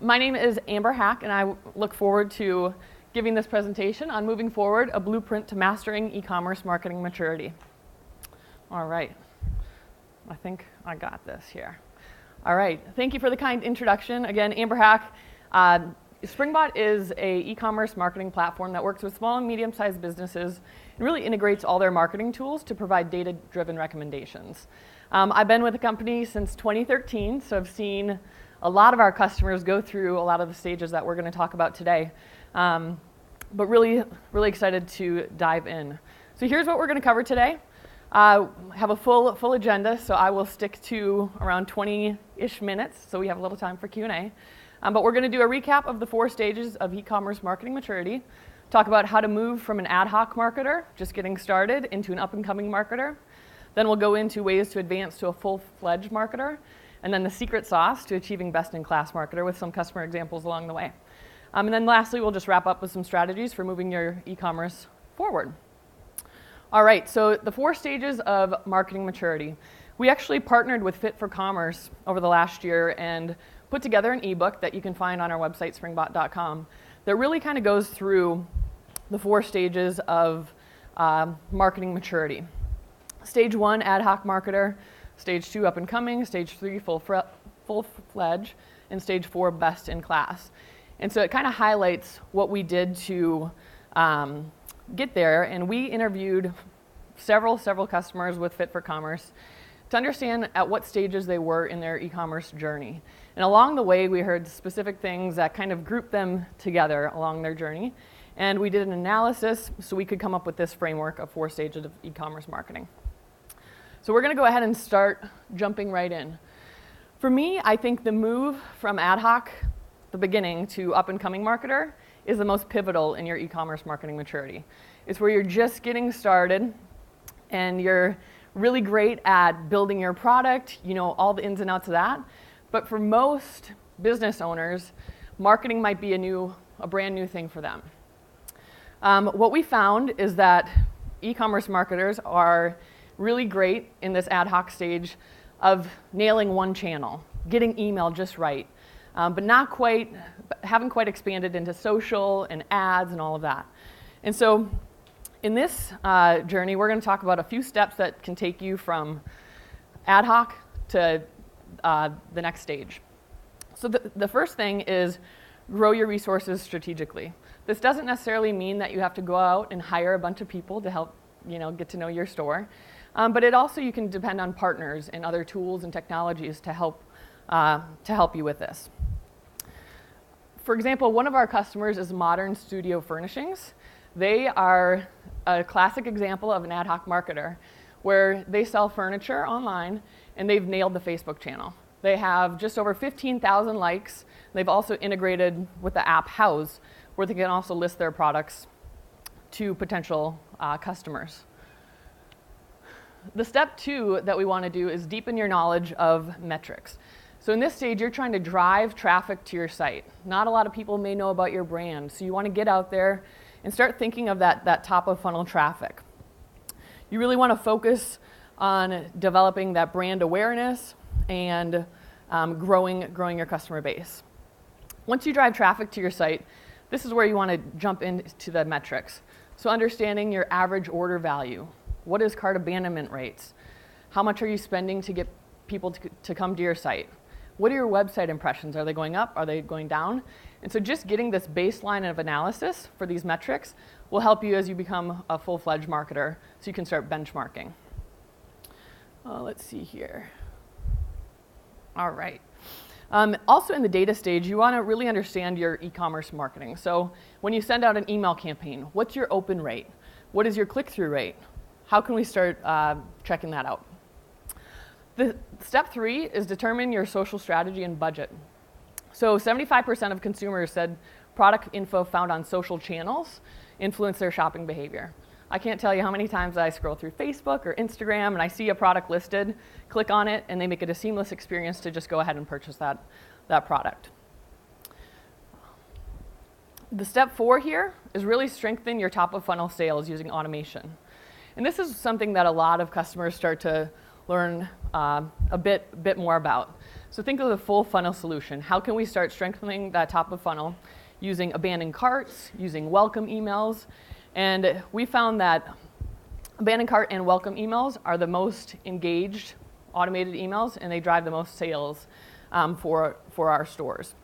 My name is Amber Haack, and I look forward to giving this presentation on moving forward, a blueprint to mastering e-commerce marketing maturity. All right, I think I got this here. All right, thank you for the kind introduction. Again, Amber Haack. SpringBot is an e-commerce marketing platform that works with small and medium-sized businesses and really integrates all their marketing tools to provide data-driven recommendations. I've been with the company since 2013, so I've seen a lot of our customers go through a lot of the stages that we're going to talk about today. But really excited to dive in. So here's what we're going to cover today. Have a full agenda, so I will stick to around 20-ish minutes, so we have a little time for Q&A. But we're going to do a recap of the 4 stages of e-commerce marketing maturity, talk about how to move from an ad hoc marketer, just getting started, into an up-and-coming marketer. Then we'll go into ways to advance to a full-fledged marketer, and then the secret sauce to achieving best-in-class marketer with some customer examples along the way. And then lastly, we'll just wrap up with some strategies for moving your e-commerce forward. All right, so the 4 stages of marketing maturity. We actually partnered with Fit for Commerce over the last year and put together an ebook that you can find on our website, springbot.com, that really kind of goes through the 4 stages of marketing maturity. Stage 1, ad hoc marketer. Stage 2, up and coming. Stage 3, full-fledged. And stage 4, best in class. And so it kind of highlights what we did to get there. And we interviewed several customers with Fit for Commerce to understand at what stages they were in their e-commerce journey. And along the way, we heard specific things that kind of grouped them together along their journey. And we did an analysis so we could come up with this framework of 4 stages of e-commerce marketing. So we're going to go ahead and start jumping right in. For me, I think the move from ad hoc, the beginning, to up-and-coming marketer is the most pivotal in your e-commerce marketing maturity. It's where you're just getting started and you're really great at building your product, you know, all the ins and outs of that. But for most business owners, marketing might be a brand new thing for them. What we found is that e-commerce marketers are really great in this ad hoc stage of nailing one channel, getting email just right, but haven't quite expanded into social and ads and all of that. And so in this journey, we're going to talk about a few steps that can take you from ad hoc to the next stage. So the first thing is grow your resources strategically. This doesn't necessarily mean that you have to go out and hire a bunch of people to help get to know your store. But you can depend on partners and other tools and technologies to help you with this. For example, one of our customers is Modern Studio Furnishings. They are a classic example of an ad hoc marketer where they sell furniture online and they've nailed the Facebook channel. They have just over 15,000 likes. They've also integrated with the app House, where they can also list their products to potential customers. The step 2 that we want to do is deepen your knowledge of metrics. So in this stage, you're trying to drive traffic to your site. Not a lot of people may know about your brand, so you want to get out there and start thinking of that top of funnel traffic. You really want to focus on developing that brand awareness and growing your customer base. Once you drive traffic to your site, this is where you want to jump into the metrics. So understanding your average order value. What is cart abandonment rates? How much are you spending to get people to come to your site? What are your website impressions? Are they going up? Are they going down? And so just getting this baseline of analysis for these metrics will help you as you become a full-fledged marketer so you can start benchmarking. Let's see here. All right. Also in the data stage, you want to really understand your e-commerce marketing. So when you send out an email campaign, what's your open rate? What is your click-through rate? How can we start checking that out? The step 3 is determine your social strategy and budget. So 75% of consumers said product info found on social channels influence their shopping behavior. I can't tell you how many times I scroll through Facebook or Instagram and I see a product listed, click on it, and they make it a seamless experience to just go ahead and purchase that product. The step 4 here is really strengthen your top of funnel sales using automation. And this is something that a lot of customers start to learn a bit more about. So think of the full funnel solution. How can we start strengthening that top of funnel using abandoned carts, using welcome emails? And we found that abandoned cart and welcome emails are the most engaged automated emails, and they drive the most sales for our stores.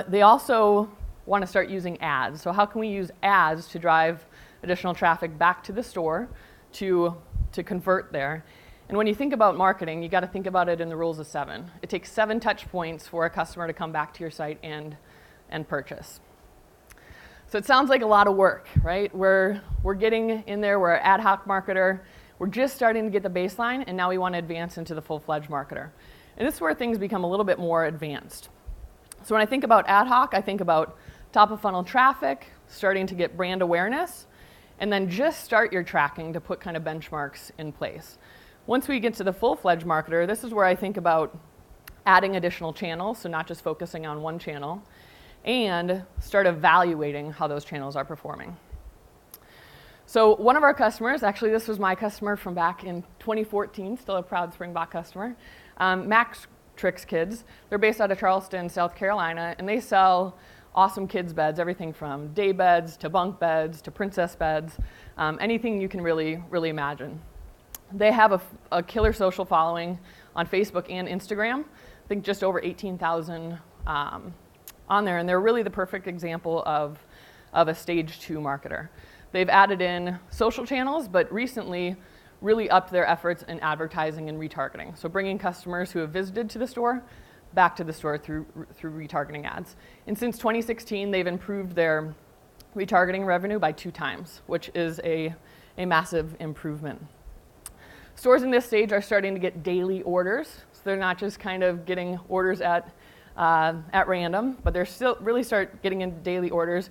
They also want to start using ads. So how can we use ads to drive additional traffic back to the store to convert there? And when you think about marketing, you got to think about it in the rules of 7. It takes 7 touch points for a customer to come back to your site and purchase. So it sounds like a lot of work, right? We're getting in there, we're an ad hoc marketer, we're just starting to get the baseline, and now we want to advance into the full-fledged marketer. And this is where things become a little bit more advanced. So when I think about ad hoc, I think about top of funnel traffic, starting to get brand awareness, and then just start your tracking to put kind of benchmarks in place. Once we get to the full-fledged marketer, this is where I think about adding additional channels, so not just focusing on one channel, and start evaluating how those channels are performing. So one of our customers, actually this was my customer from back in 2014, still a proud Springbok customer, Max Tricks Kids. They're based out of Charleston, South Carolina, and they sell awesome kids beds, everything from day beds to bunk beds to princess beds, anything you can really imagine. They have a killer social following on Facebook and Instagram. I think just over 18,000 on there, and they're really the perfect example of a stage 2 marketer. They've added in social channels, but recently really upped their efforts in advertising and retargeting. So bringing customers who have visited to the store back to the store through retargeting ads. And since 2016, they've improved their retargeting revenue by 2 times, which is a massive improvement. Stores in this stage are starting to get daily orders, so they're not just kind of getting orders at random, but they're still really start getting into daily orders.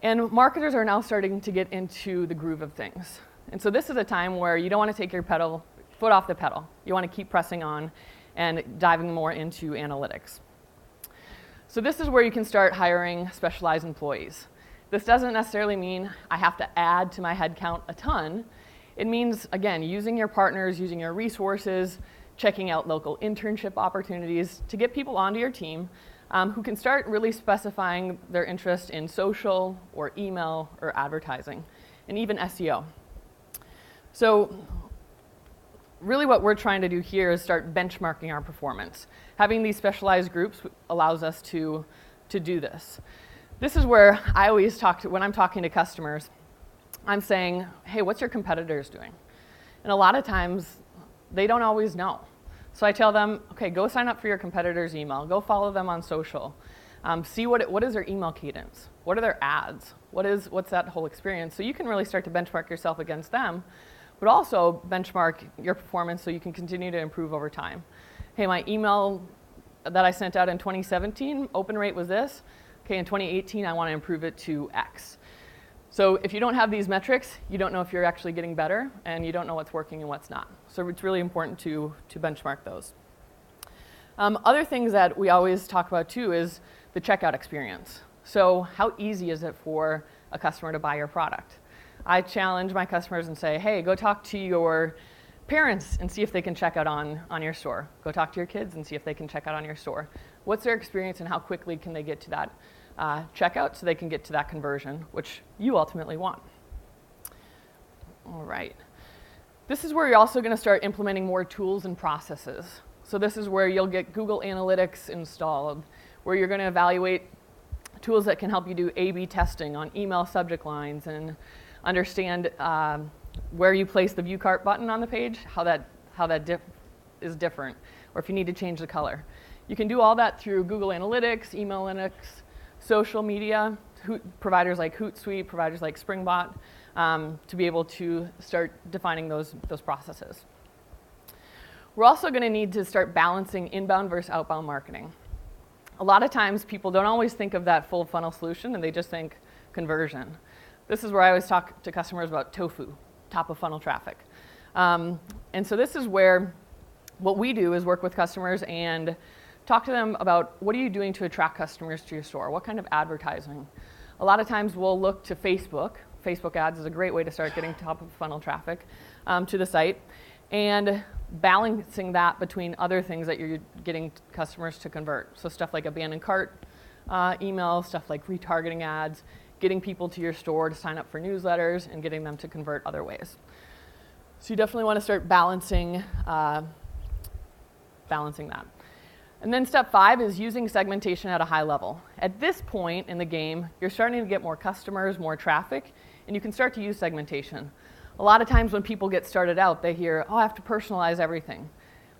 And marketers are now starting to get into the groove of things. And so this is a time where you don't want to take your foot off the pedal. You want to keep pressing on and diving more into analytics. So this is where you can start hiring specialized employees. This doesn't necessarily mean I have to add to my headcount a ton. It means, again, using your partners, using your resources, checking out local internship opportunities to get people onto your team who can start really specifying their interest in social or email or advertising, and even SEO. So really what we're trying to do here is start benchmarking our performance. Having these specialized groups allows us to do this. This is where I always when I'm talking to customers, I'm saying, hey, what's your competitors doing? And a lot of times, they don't always know. So I tell them, okay, go sign up for your competitor's email. Go follow them on social. See what is their email cadence? What are their ads? What's that whole experience? So you can really start to benchmark yourself against them, but also benchmark your performance so you can continue to improve over time. Hey, my email that I sent out in 2017, open rate was this. Okay, in 2018, I want to improve it to X. So if you don't have these metrics, you don't know if you're actually getting better, and you don't know what's working and what's not. So it's really important to benchmark those. Other things that we always talk about too is the checkout experience. So how easy is it for a customer to buy your product? I challenge my customers and say, hey, go talk to your parents and see if they can check out on your store. Go talk to your kids and see if they can check out on your store. What's their experience and how quickly can they get to that checkout so they can get to that conversion, which you ultimately want. All right. This is where you're also going to start implementing more tools and processes. So this is where you'll get Google Analytics installed, where you're going to evaluate tools that can help you do A/B testing on email subject lines and understand where you place the view cart button on the page, how that is different, or if you need to change the color. You can do all that through Google Analytics, email analytics, social media, providers like Hootsuite, providers like Springbok, to be able to start defining those processes. We're also going to need to start balancing inbound versus outbound marketing. A lot of times people don't always think of that full funnel solution and they just think conversion. This is where I always talk to customers about TOFU, top of funnel traffic. And so this is where what we do is work with customers and talk to them about what are you doing to attract customers to your store? What kind of advertising? A lot of times we'll look to Facebook. Facebook ads is a great way to start getting top of funnel traffic to the site. And balancing that between other things that you're getting customers to convert. So stuff like abandoned cart email, stuff like retargeting ads, getting people to your store to sign up for newsletters, and getting them to convert other ways. So you definitely want to start balancing that. And then step 5 is using segmentation at a high level. At this point in the game, you're starting to get more customers, more traffic, and you can start to use segmentation. A lot of times when people get started out, they hear, oh, I have to personalize everything.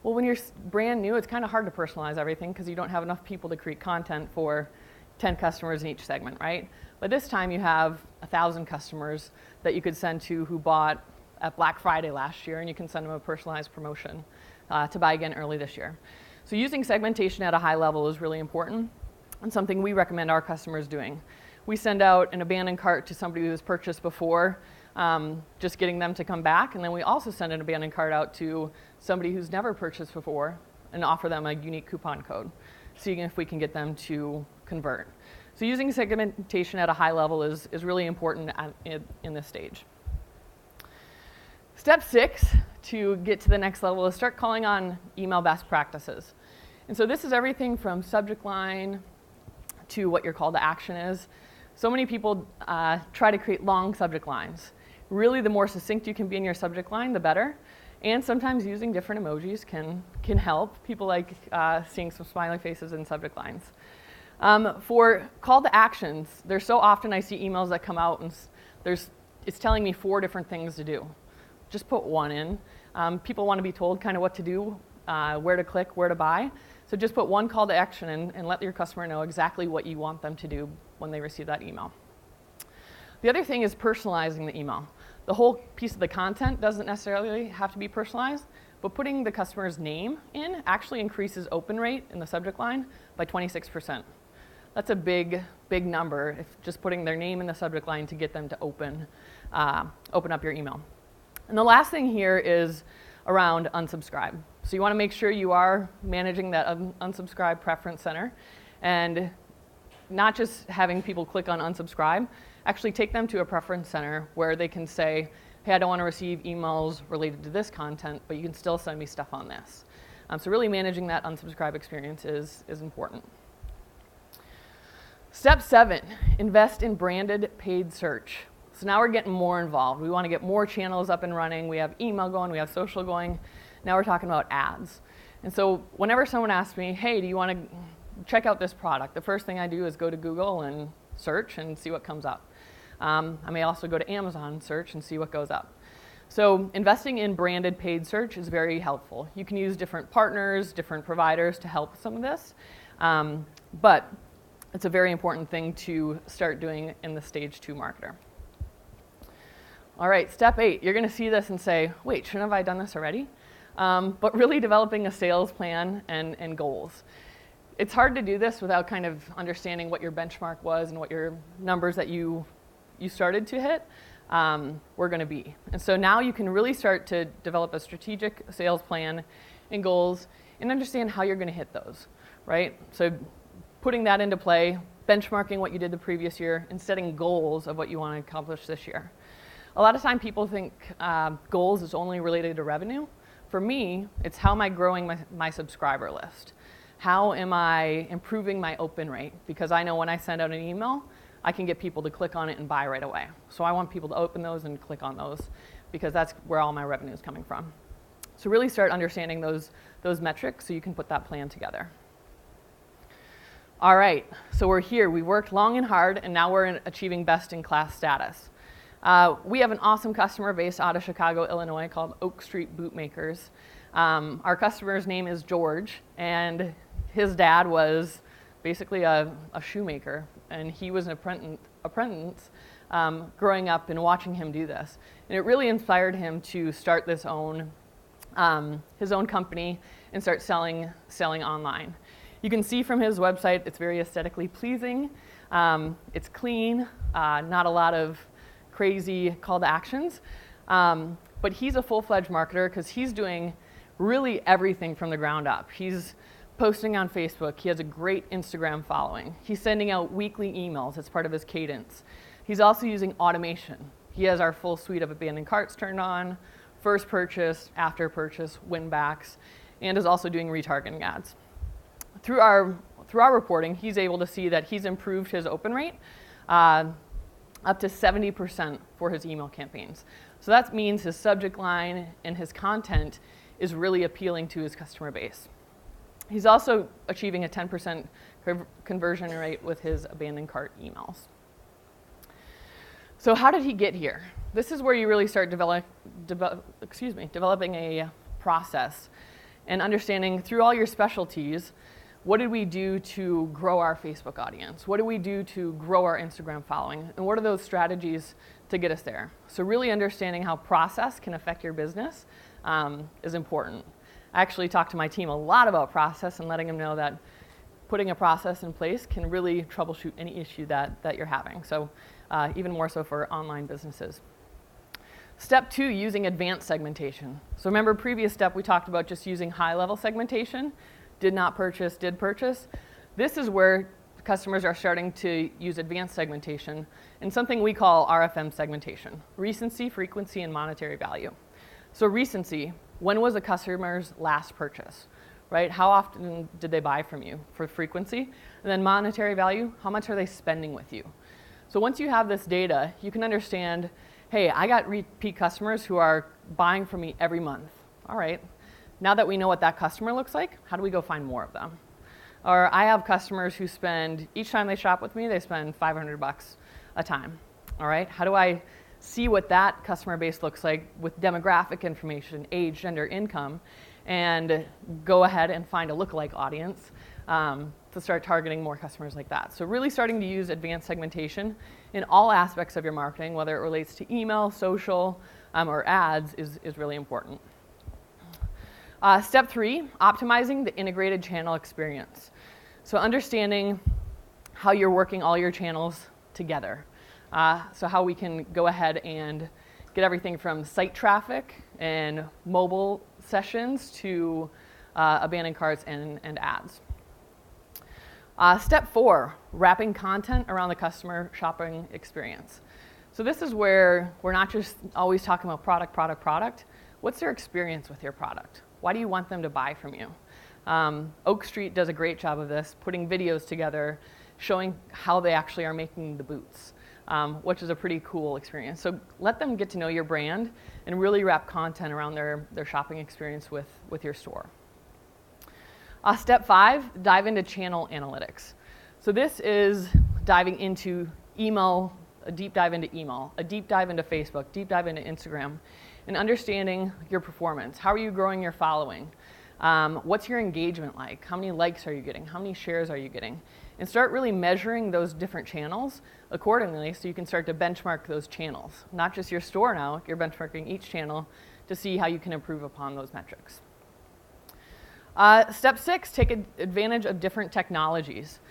Well, when you're brand new, it's kind of hard to personalize everything because you don't have enough people to create content for 10 customers in each segment, right? But this time you have 1,000 customers that you could send to who bought at Black Friday last year, and you can send them a personalized promotion to buy again early this year. So using segmentation at a high level is really important and something we recommend our customers doing. We send out an abandoned cart to somebody who's purchased before, just getting them to come back, and then we also send an abandoned cart out to somebody who's never purchased before and offer them a unique coupon code, seeing if we can get them to convert. So using segmentation at a high level is really important in this stage. Step 6 to get to the next level is start calling on email best practices. And so this is everything from subject line to what your call to action is. So many people try to create long subject lines. Really, the more succinct you can be in your subject line, the better. And sometimes using different emojis can help. People like seeing some smiley faces in subject lines. For call to actions, there's so often I see emails that come out and it's telling me 4 different things to do. Just put 1 in. People want to be told kind of what to do, where to click, where to buy. So just put 1 call to action and let your customer know exactly what you want them to do when they receive that email. The other thing is personalizing the email. The whole piece of the content doesn't necessarily have to be personalized, but putting the customer's name in actually increases open rate in the subject line by 26%. That's a big, big number, if just putting their name in the subject line to get them to open up your email. And the last thing here is around unsubscribe. So you want to make sure you are managing that unsubscribe preference center and not just having people click on unsubscribe, actually take them to a preference center where they can say, hey, I don't want to receive emails related to this content, but you can still send me stuff on this. So really managing that unsubscribe experience is important. Step 7, invest in branded paid search. So now we're getting more involved. We want to get more channels up and running. We have email going, we have social going. Now we're talking about ads. And so whenever someone asks me, hey, do you want to check out this product? The first thing I do is go to Google and search and see what comes up. I may also go to Amazon and search and see what goes up. So investing in branded paid search is very helpful. You can use different partners, different providers to help with some of this. But it's a very important thing to start doing in the stage 2 marketer. All right, step 8, you're going to see this and say, wait, shouldn't have I done this already? But really developing a sales plan and goals. It's hard to do this without kind of understanding what your benchmark was and what your numbers that you started to hit were going to be. And so now you can really start to develop a strategic sales plan and goals and understand how you're going to hit those, right? So putting that into play, benchmarking what you did the previous year, and setting goals of what you want to accomplish this year. A lot of time people think goals is only related to revenue. For me, it's how am I growing my subscriber list? How am I improving my open rate? Because I know when I send out an email, I can get people to click on it and buy right away. So I want people to open those and click on those because that's where all my revenue is coming from. So really start understanding those metrics so you can put that plan together. All right, so we're here. We worked long and hard, and now we're achieving best-in-class status. We have an awesome customer based out of Chicago, Illinois called Oak Street Bootmakers. Our customer's name is George, and his dad was basically a shoemaker, and he was an apprentice growing up and watching him do this. And it really inspired him to start his own company and start selling online. You can see from his website, it's very aesthetically pleasing. It's clean, not a lot of crazy call to actions. But he's a full-fledged marketer because he's doing really everything from the ground up. He's posting on Facebook. He has a great Instagram following. He's sending out weekly emails. It's part of his cadence. He's also using automation. He has our full suite of abandoned carts turned on, first purchase, after purchase, win backs, and is also doing retargeting ads. Through our reporting, he's able to see that he's improved his open rate up to 70% for his email campaigns. So that means his subject line and his content is really appealing to his customer base. He's also achieving a 10% conversion rate with his abandoned cart emails. So how did he get here? This is where you really start developing a process and understanding through all your specialties, what did we do to grow our Facebook audience? What did we do to grow our Instagram following? And what are those strategies to get us there? So really understanding how process can affect your business is important. I actually talked to my team a lot about process and letting them know that putting a process in place can really troubleshoot any issue that you're having. So even more so for online businesses. Step 2, using advanced segmentation. So remember previous step we talked about just using high-level segmentation, did not purchase, did purchase. This is where customers are starting to use advanced segmentation and something we call RFM segmentation, recency, frequency, and monetary value. So recency, when was a customer's last purchase, right? How often did they buy from you for frequency? And then monetary value, how much are they spending with you? So once you have this data, you can understand, hey, I got repeat customers who are buying from me every month. All right, now that we know what that customer looks like, how do we go find more of them? Or I have customers who spend, each time they shop with me, they spend $500 a time. All right, how do I see what that customer base looks like with demographic information, age, gender, income, and go ahead and find a lookalike audience to start targeting more customers like that. So really starting to use advanced segmentation in all aspects of your marketing, whether it relates to email, social, or ads, is really important. Step 3, optimizing the integrated channel experience. So understanding how you're working all your channels together. So how we can go ahead and get everything from site traffic and mobile sessions to abandoned carts and ads. Step 4, wrapping content around the customer shopping experience. So this is where we're not just always talking about product. What's their experience with your product? Why do you want them to buy from you? Oak Street does a great job of this, putting videos together, showing how they actually are making the boots, which is a pretty cool experience. So let them get to know your brand and really wrap content around their shopping experience with your store. Step 5, dive into channel analytics. So this is diving into email, a deep dive into email, a deep dive into Facebook, deep dive into Instagram, and understanding your performance. How are you growing your following? What's your engagement like? How many likes are you getting? How many shares are you getting? And start really measuring those different channels accordingly so you can start to benchmark those channels. Not just your store now, you're benchmarking each channel to see how you can improve upon those metrics. Step 6, take advantage of different technologies.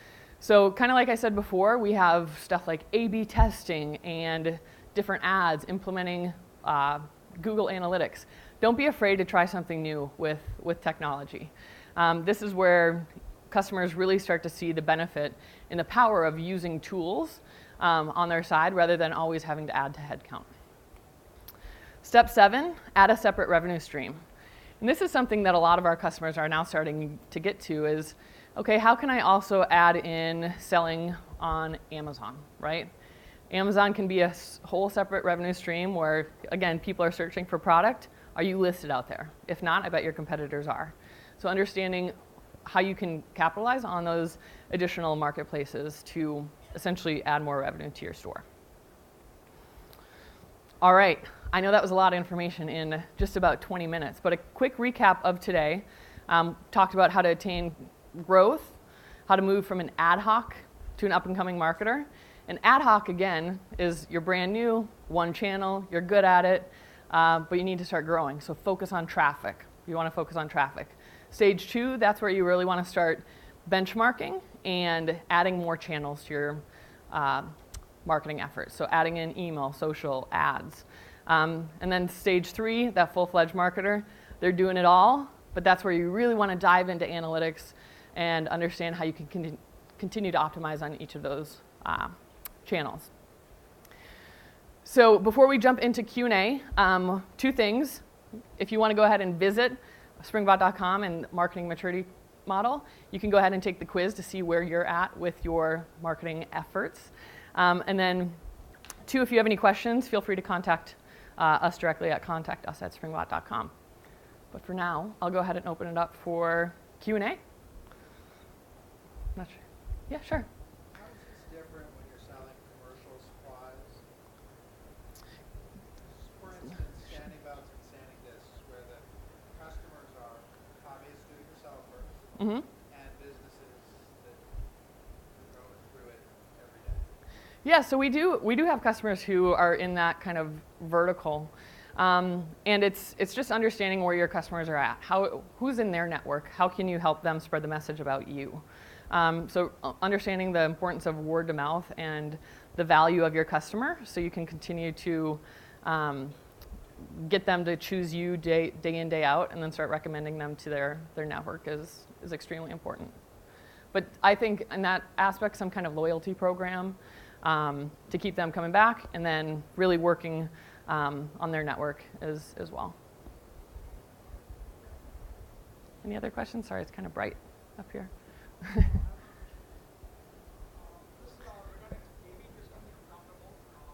So kind of like I said before, we have stuff like A/B testing and different ads, implementing Google Analytics. Don't be afraid to try something new with technology. This is where customers really start to see the benefit and the power of using tools on their side rather than always having to add to headcount. Step 7, add a separate revenue stream. And this is something that a lot of our customers are now starting to get to is, okay, how can I also add in selling on Amazon, right? Amazon can be a whole separate revenue stream where, again, people are searching for product. Are you listed out there? If not, I bet your competitors are. So understanding how you can capitalize on those additional marketplaces to essentially add more revenue to your store. All right, I know that was a lot of information in just about 20 minutes, but a quick recap of today. Talked about how to attain growth, how to move from an ad hoc to an up-and-coming marketer. And ad hoc, again, is you're brand new, one channel, you're good at it, but you need to start growing. So focus on traffic. You want to focus on traffic. Stage 2, that's where you really want to start benchmarking and adding more channels to your marketing efforts. So adding in email, social, ads. And then stage 3, that full-fledged marketer, they're doing it all, but that's where you really want to dive into analytics and understand how you can continue to optimize on each of those channels. So before we jump into Q&A, 2 things. if you want to go ahead and visit springbot.com and marketing maturity model, you can go ahead and take the quiz to see where you're at with your marketing efforts. And then, two, if you have any questions, feel free to contact us directly at contactus@springbot.com. But for now, I'll go ahead and open it up for Q&A. Not sure. Yeah, sure. How is this different when you're selling commercial supplies? For instance, sanding belts and sanding discs, where the customers are hobbyist do-it-yourselfers and businesses that are going through it every day. Yeah, so we do have customers who are in that kind of vertical. And it's just understanding where your customers are at. Who's in their network? How can you help them spread the message about you? So understanding the importance of word to mouth and the value of your customer, so you can continue to get them to choose you day in, day out, and then start recommending them to their network is extremely important. But I think in that aspect, some kind of loyalty program to keep them coming back, and then really working on their network as well. Any other questions? Sorry, it's kind of bright up here.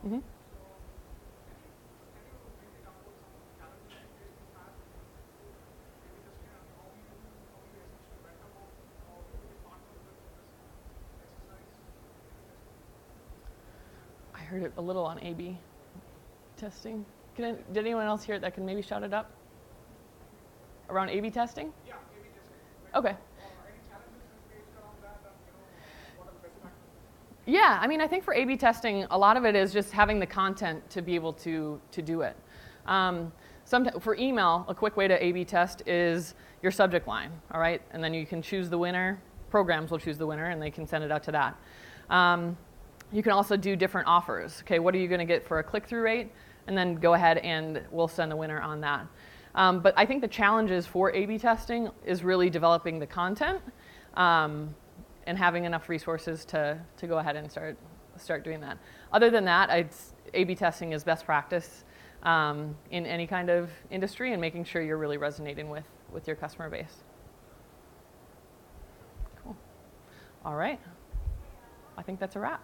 Mm-hmm. I heard it a little on A/B testing. Did anyone else hear it that can maybe shout it up? Around A/B testing? Yeah, A/B testing. Okay. Any challenges faced around that, what are the best practices? Yeah, I mean, I think for A/B testing, a lot of it is just having the content to be able to do it. For email, a quick way to A/B test is your subject line, all right? And then you can choose the winner. Programs will choose the winner, and they can send it out to that. You can also do different offers. Okay, what are you going to get for a click-through rate? And then go ahead and we'll send the winner on that. But I think the challenges for A/B testing is really developing the content and having enough resources to go ahead and start doing that. Other than that, A/B testing is best practice in any kind of industry, and making sure you're really resonating with your customer base. Cool. All right. I think that's a wrap.